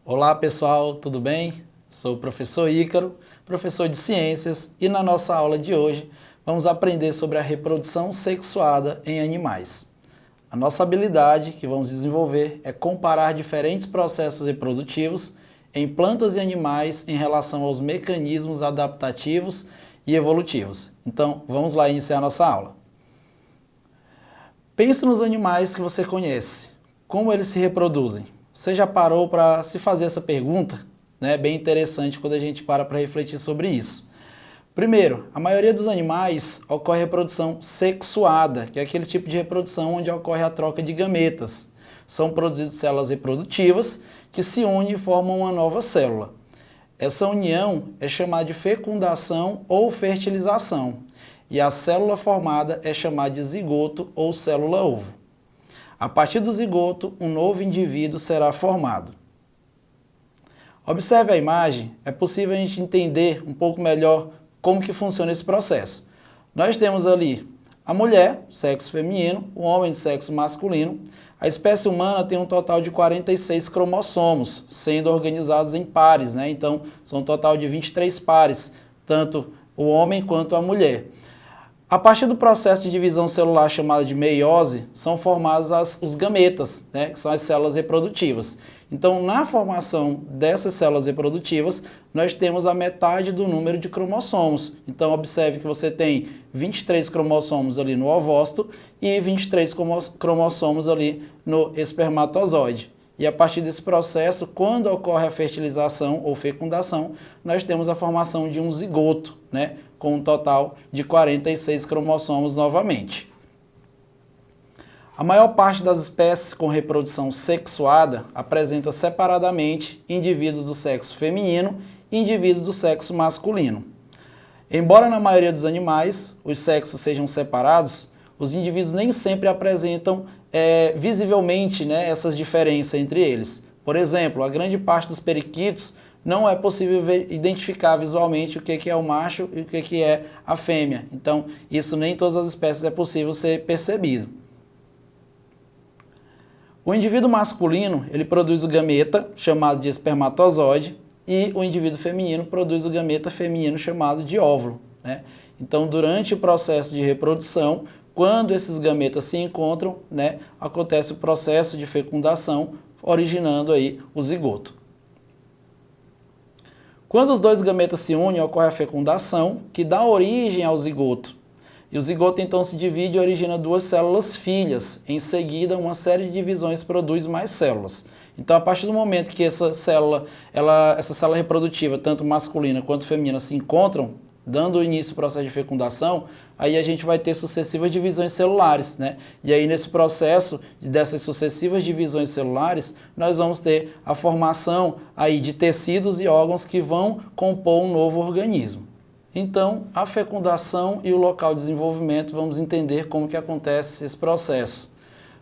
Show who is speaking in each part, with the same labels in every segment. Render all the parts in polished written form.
Speaker 1: Olá pessoal, tudo bem? Sou o professor Ícaro, professor de ciências, e na nossa aula de hoje vamos aprender sobre a reprodução sexuada em animais. A nossa habilidade que vamos desenvolver é comparar diferentes processos reprodutivos em plantas e animais em relação aos mecanismos adaptativos e evolutivos. Então, vamos lá iniciar nossa aula. Pense nos animais que você conhece. Como eles se reproduzem? Você já parou para se fazer essa pergunta? É bem interessante quando a gente para refletir sobre isso. Primeiro, a maioria dos animais ocorre reprodução sexuada, que é aquele tipo de reprodução onde ocorre a troca de gametas. São produzidas células reprodutivas que se unem e formam uma nova célula. Essa união é chamada de fecundação ou fertilização, e a célula formada é chamada de zigoto ou célula-ovo. A partir do zigoto, um novo indivíduo será formado. Observe a imagem, é possível a gente entender um pouco melhor como que funciona esse processo. Nós temos ali a mulher, sexo feminino, o homem de sexo masculino. A espécie humana tem um total de 46 cromossomos, sendo organizados em pares, né? Então, são um total de 23 pares, tanto o homem quanto a mulher. A partir do processo de divisão celular chamado de meiose, são formados os gametas, né, que são as células reprodutivas. Então, na formação dessas células reprodutivas, nós temos a metade do número de cromossomos. Então, observe que você tem 23 cromossomos ali no ovócito e 23 cromossomos ali no espermatozoide. E a partir desse processo, quando ocorre a fertilização ou fecundação, nós temos a formação de um zigoto, né, com um total de 46 cromossomos novamente. A maior parte das espécies com reprodução sexuada apresenta separadamente indivíduos do sexo feminino e indivíduos do sexo masculino. Embora na maioria dos animais os sexos sejam separados, os indivíduos nem sempre apresentam visivelmente, né, essas diferenças entre eles. Por exemplo, a grande parte dos periquitos não é possível identificar visualmente o que é o macho e o que é a fêmea. Então, isso nem em todas as espécies é possível ser percebido. O indivíduo masculino, ele produz o gameta, chamado de espermatozoide, e o indivíduo feminino produz o gameta feminino, chamado de óvulo, né? Então, durante o processo de reprodução, quando esses gametas se encontram, né, acontece o processo de fecundação, originando aí o zigoto. Quando os dois gametas se unem, ocorre a fecundação, que dá origem ao zigoto. E o zigoto então se divide e origina duas células filhas. Em seguida, uma série de divisões produz mais células. Então, a partir do momento que essa célula reprodutiva, tanto masculina quanto feminina, se encontram, dando início ao processo de fecundação, aí a gente vai ter sucessivas divisões celulares, né? E aí nesse processo dessas sucessivas divisões celulares, nós vamos ter a formação aí de tecidos e órgãos que vão compor um novo organismo. Então, a fecundação e o local de desenvolvimento, vamos entender como que acontece esse processo.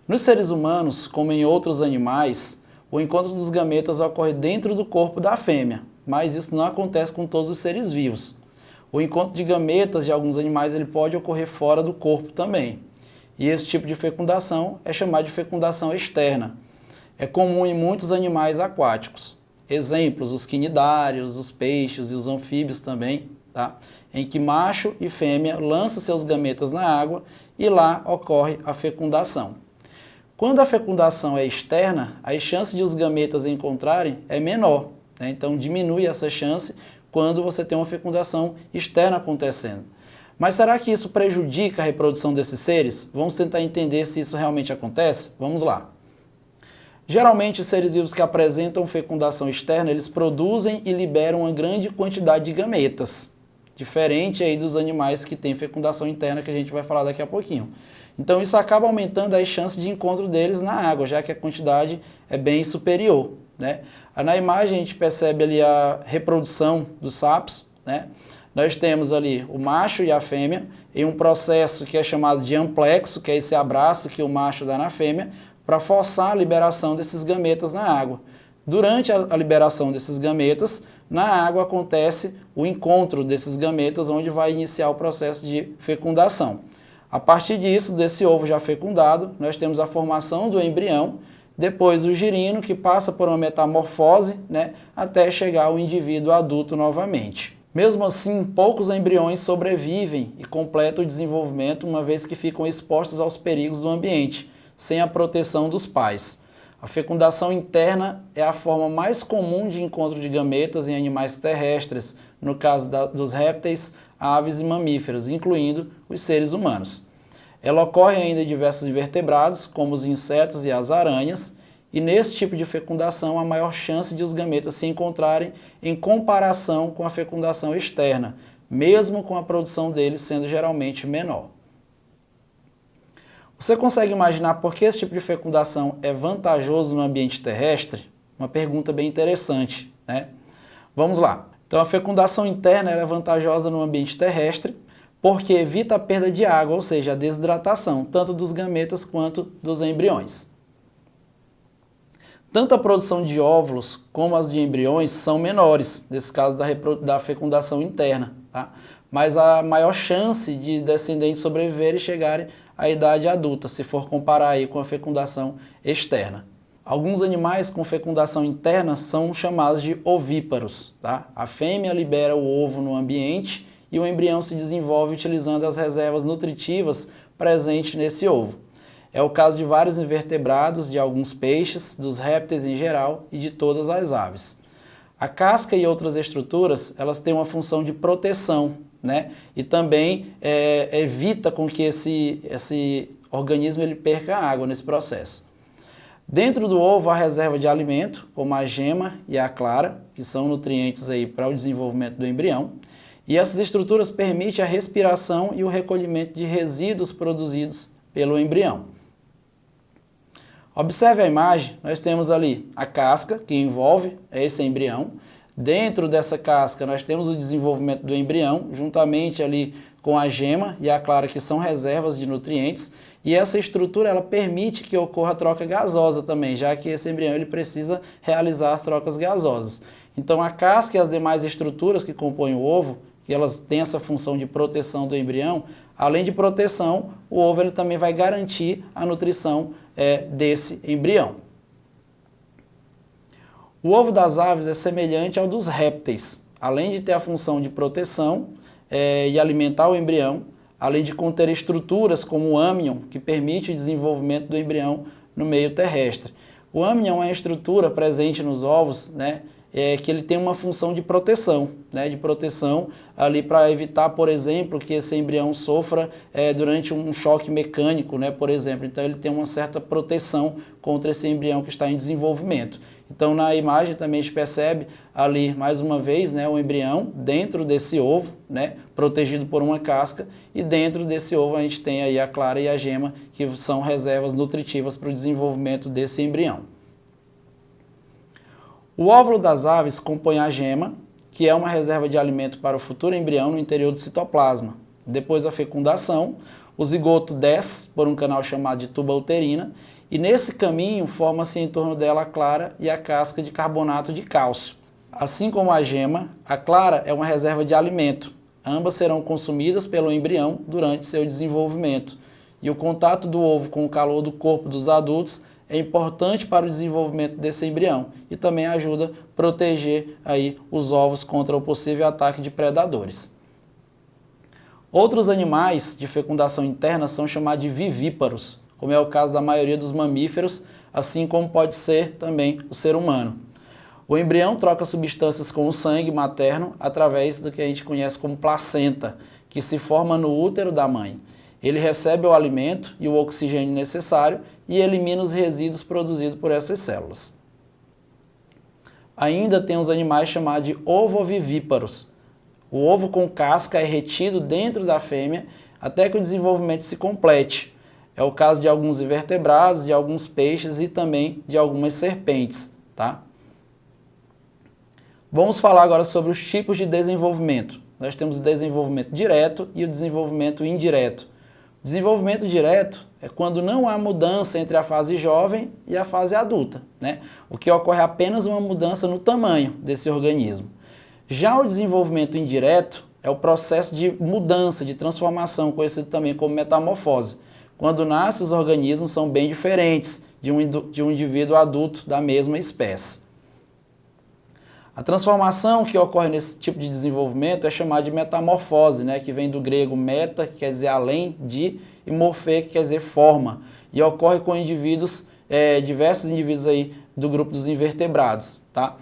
Speaker 1: Nos seres humanos, como em outros animais, o encontro dos gametas ocorre dentro do corpo da fêmea, mas isso não acontece com todos os seres vivos. O encontro de gametas de alguns animais ele pode ocorrer fora do corpo também. E esse tipo de fecundação é chamado de fecundação externa. É comum em muitos animais aquáticos. Exemplos, os quinidários, os peixes e os anfíbios também, tá? Em que macho e fêmea lançam seus gametas na água e lá ocorre a fecundação. Quando a fecundação é externa, as chances de os gametas encontrarem é menor, né? Então diminui essa chance quando você tem uma fecundação externa acontecendo. Mas será que isso prejudica a reprodução desses seres? Vamos tentar entender se isso realmente acontece? Vamos lá. Geralmente, os seres vivos que apresentam fecundação externa, eles produzem e liberam uma grande quantidade de gametas, diferente aí dos animais que têm fecundação interna, que a gente vai falar daqui a pouquinho. Então, isso acaba aumentando as chances de encontro deles na água, já que a quantidade é bem superior, né? Na imagem a gente percebe ali a reprodução dos sapos, né? Nós temos ali o macho e a fêmea em um processo que é chamado de amplexo, que é esse abraço que o macho dá na fêmea, para forçar a liberação desses gametas na água. Durante a liberação desses gametas, na água acontece o encontro desses gametas, onde vai iniciar o processo de fecundação. A partir disso, desse ovo já fecundado, nós temos a formação do embrião, depois o girino, que passa por uma metamorfose, né, até chegar ao indivíduo adulto novamente. Mesmo assim, poucos embriões sobrevivem e completam o desenvolvimento, uma vez que ficam expostos aos perigos do ambiente, sem a proteção dos pais. A fecundação interna é a forma mais comum de encontro de gametas em animais terrestres, no caso dos répteis, aves e mamíferos, incluindo os seres humanos. Ela ocorre ainda em diversos invertebrados, como os insetos e as aranhas, e nesse tipo de fecundação há maior chance de os gametas se encontrarem em comparação com a fecundação externa, mesmo com a produção deles sendo geralmente menor. Você consegue imaginar por que esse tipo de fecundação é vantajoso no ambiente terrestre? Uma pergunta bem interessante, né? Vamos lá. Então a fecundação interna é vantajosa no ambiente terrestre porque evita a perda de água, ou seja, a desidratação, tanto dos gametas quanto dos embriões. Tanto a produção de óvulos como as de embriões são menores, nesse caso da fecundação interna, tá? Mas há maior chance de descendentes sobreviverem e chegarem à idade adulta, se for comparar aí com a fecundação externa. Alguns animais com fecundação interna são chamados de ovíparos, tá? A fêmea libera o ovo no ambiente e o embrião se desenvolve utilizando as reservas nutritivas presentes nesse ovo. É o caso de vários invertebrados, de alguns peixes, dos répteis em geral e de todas as aves. A casca e outras estruturas, elas têm uma função de proteção, né? E também evita com que esse organismo ele perca água nesse processo. Dentro do ovo há reserva de alimento, como a gema e a clara, que são nutrientes aí para o desenvolvimento do embrião. E essas estruturas permitem a respiração e o recolhimento de resíduos produzidos pelo embrião. Observe a imagem, nós temos ali a casca, que envolve esse embrião. Dentro dessa casca nós temos o desenvolvimento do embrião, juntamente ali com a gema e a clara, que são reservas de nutrientes. E essa estrutura ela permite que ocorra a troca gasosa também, já que esse embrião ele precisa realizar as trocas gasosas. Então a casca e as demais estruturas que compõem o ovo, que elas têm essa função de proteção do embrião, além de proteção, o ovo ele também vai garantir a nutrição desse embrião. O ovo das aves é semelhante ao dos répteis, além de ter a função de proteção e alimentar o embrião, além de conter estruturas como o âmnion, que permite o desenvolvimento do embrião no meio terrestre. O âmnion é uma estrutura presente nos ovos, né, que ele tem uma função de proteção, ali para evitar, por exemplo, que esse embrião sofra durante um choque mecânico, né, por exemplo. Então ele tem uma certa proteção contra esse embrião que está em desenvolvimento. Então na imagem também a gente percebe ali, mais uma vez, né, o embrião dentro desse ovo, né, protegido por uma casca, e dentro desse ovo a gente tem aí a clara e a gema, que são reservas nutritivas para o desenvolvimento desse embrião. O óvulo das aves compõe a gema, que é uma reserva de alimento para o futuro embrião no interior do citoplasma. Depois da fecundação, o zigoto desce por um canal chamado de tuba uterina, e nesse caminho forma-se em torno dela a clara e a casca de carbonato de cálcio. Assim como a gema, a clara é uma reserva de alimento. Ambas serão consumidas pelo embrião durante seu desenvolvimento. E o contato do ovo com o calor do corpo dos adultos é importante para o desenvolvimento desse embrião e também ajuda a proteger aí os ovos contra o possível ataque de predadores. Outros animais de fecundação interna são chamados de vivíparos, como é o caso da maioria dos mamíferos, assim como pode ser também o ser humano. O embrião troca substâncias com o sangue materno através do que a gente conhece como placenta, que se forma no útero da mãe. Ele recebe o alimento e o oxigênio necessário e elimina os resíduos produzidos por essas células. Ainda tem os animais chamados de ovovivíparos. O ovo com casca é retido dentro da fêmea até que o desenvolvimento se complete. É o caso de alguns invertebrados, de alguns peixes e também de algumas serpentes, tá? Vamos falar agora sobre os tipos de desenvolvimento. Nós temos o desenvolvimento direto e o desenvolvimento indireto. Desenvolvimento direto é quando não há mudança entre a fase jovem e a fase adulta, né? O que ocorre é apenas uma mudança no tamanho desse organismo. Já o desenvolvimento indireto é o processo de mudança, de transformação, conhecido também como metamorfose. Quando nascem, os organismos são bem diferentes de um indivíduo adulto da mesma espécie. A transformação que ocorre nesse tipo de desenvolvimento é chamada de metamorfose, né, que vem do grego meta, que quer dizer além de, e morfê, que quer dizer forma, e ocorre com indivíduos, diversos indivíduos aí do grupo dos invertebrados, tá?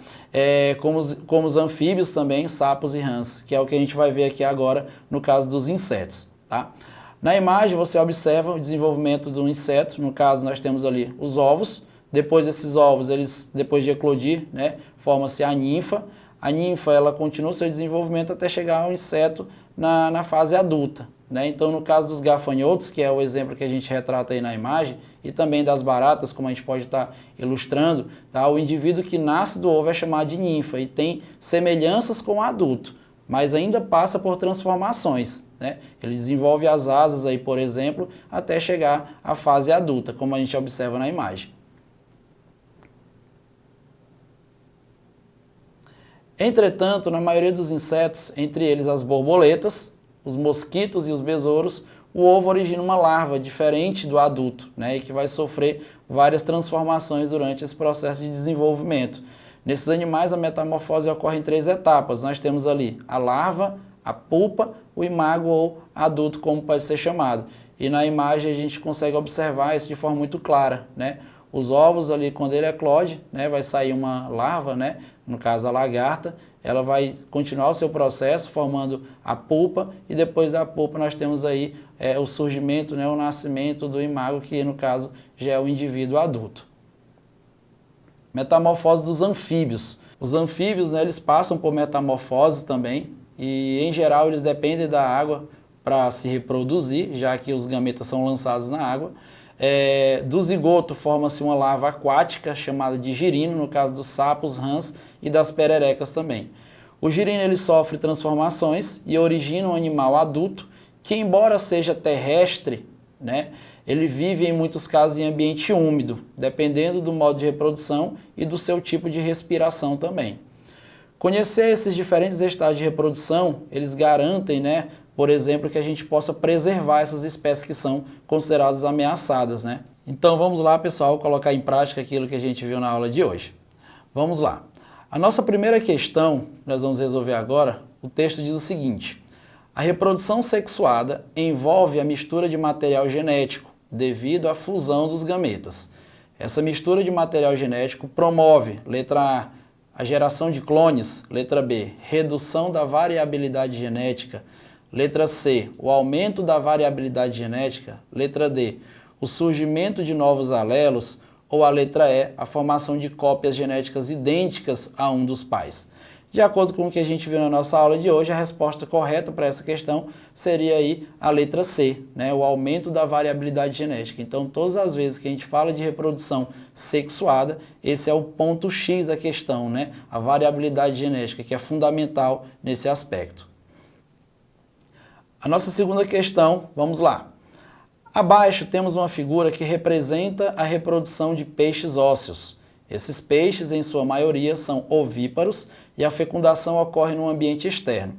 Speaker 1: Como os anfíbios também, sapos e rãs, que é o que a gente vai ver aqui agora no caso dos insetos, tá? Na imagem você observa o desenvolvimento do inseto, no caso nós temos ali os ovos, depois desses ovos, depois de eclodir, né, forma-se a ninfa. A ninfa ela continua o seu desenvolvimento até chegar ao inseto na fase adulta, né? Então, no caso dos gafanhotos, que é o exemplo que a gente retrata aí na imagem, e também das baratas, como a gente pode estar ilustrando, tá? O indivíduo que nasce do ovo é chamado de ninfa e tem semelhanças com o adulto, mas ainda passa por transformações, né? Ele desenvolve as asas, aí, por exemplo, até chegar à fase adulta, como a gente observa na imagem. Entretanto, na maioria dos insetos, entre eles as borboletas, os mosquitos e os besouros, o ovo origina uma larva diferente do adulto, né, e que vai sofrer várias transformações durante esse processo de desenvolvimento. Nesses animais, a metamorfose ocorre em 3 etapas. Nós temos ali a larva, a pupa, o imago ou adulto, como pode ser chamado. E na imagem a gente consegue observar isso de forma muito clara, né? Os ovos ali, quando ele eclode, né, vai sair uma larva, né, no caso a lagarta, ela vai continuar o seu processo formando a pupa e depois da pupa nós temos aí o surgimento, né, o nascimento do imago, que no caso já é o indivíduo adulto. Metamorfose dos anfíbios. Os anfíbios, né, eles passam por metamorfose também e em geral eles dependem da água para se reproduzir, já que os gametas são lançados na água. Do zigoto forma-se uma larva aquática chamada de girino, no caso dos sapos, rãs e das pererecas também. O girino ele sofre transformações e origina um animal adulto que, embora seja terrestre, né, ele vive em muitos casos em ambiente úmido, dependendo do modo de reprodução e do seu tipo de respiração também. Conhecer esses diferentes estados de reprodução, eles garantem, né, por exemplo, que a gente possa preservar essas espécies que são consideradas ameaçadas, né? Então vamos lá, pessoal, colocar em prática aquilo que a gente viu na aula de hoje. Vamos lá. A nossa primeira questão, nós vamos resolver agora, o texto diz o seguinte: a reprodução sexuada envolve a mistura de material genético devido à fusão dos gametas. Essa mistura de material genético promove, letra A geração de clones, letra B, redução da variabilidade genética, letra C, o aumento da variabilidade genética, letra D, o surgimento de novos alelos, ou a letra E, a formação de cópias genéticas idênticas a um dos pais. De acordo com o que a gente viu na nossa aula de hoje, a resposta correta para essa questão seria aí a letra C, né? O aumento da variabilidade genética. Então, todas as vezes que a gente fala de reprodução sexuada, esse é o ponto X da questão, né? A variabilidade genética, que é fundamental nesse aspecto. A nossa segunda questão, vamos lá. Abaixo temos uma figura que representa a reprodução de peixes ósseos. Esses peixes, em sua maioria, são ovíparos e a fecundação ocorre no ambiente externo.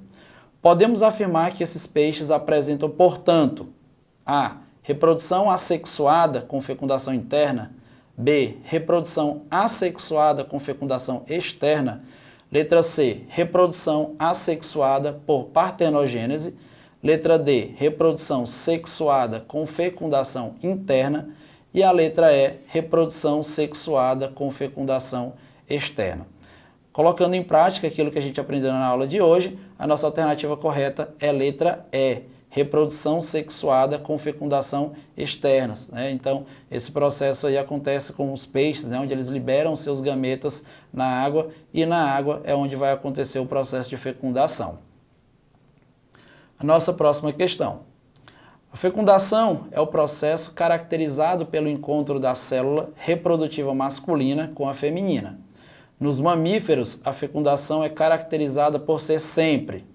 Speaker 1: Podemos afirmar que esses peixes apresentam, portanto, A. Reprodução assexuada com fecundação interna, B. Reprodução assexuada com fecundação externa, letra C. Reprodução assexuada por partenogênese, letra D, reprodução sexuada com fecundação interna. E a letra E, reprodução sexuada com fecundação externa. Colocando em prática aquilo que a gente aprendeu na aula de hoje, a nossa alternativa correta é a letra E, reprodução sexuada com fecundação externa, né? Então, esse processo aí acontece com os peixes, né, onde eles liberam seus gametas na água, e na água é onde vai acontecer o processo de fecundação. A nossa próxima questão. A fecundação é o processo caracterizado pelo encontro da célula reprodutiva masculina com a feminina. Nos mamíferos, a fecundação é caracterizada por ser sempre: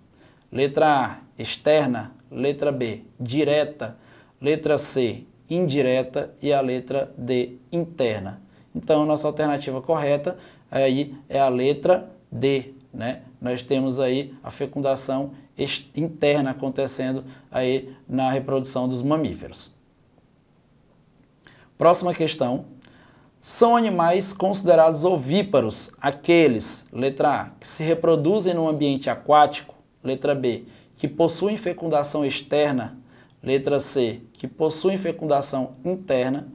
Speaker 1: letra A, externa, letra B, direta, letra C, indireta e a letra D, interna. Então, a nossa alternativa correta aí é a letra D, né? Nós temos aí a fecundação interna acontecendo aí na reprodução dos mamíferos. Próxima questão. São animais considerados ovíparos aqueles, letra A, que se reproduzem no ambiente aquático, letra B, que possuem fecundação externa, letra C, que possuem fecundação interna,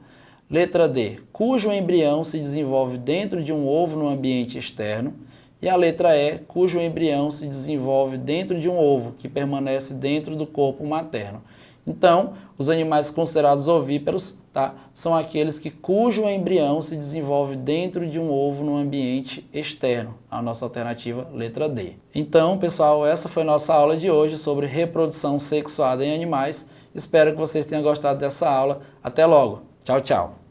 Speaker 1: letra D, cujo embrião se desenvolve dentro de um ovo no ambiente externo, e a letra E, cujo embrião se desenvolve dentro de um ovo, que permanece dentro do corpo materno. Então, os animais considerados ovíparos, tá, são aqueles cujo embrião se desenvolve dentro de um ovo no ambiente externo. A nossa alternativa, letra D. Então, pessoal, essa foi a nossa aula de hoje sobre reprodução sexuada em animais. Espero que vocês tenham gostado dessa aula. Até logo. Tchau, tchau.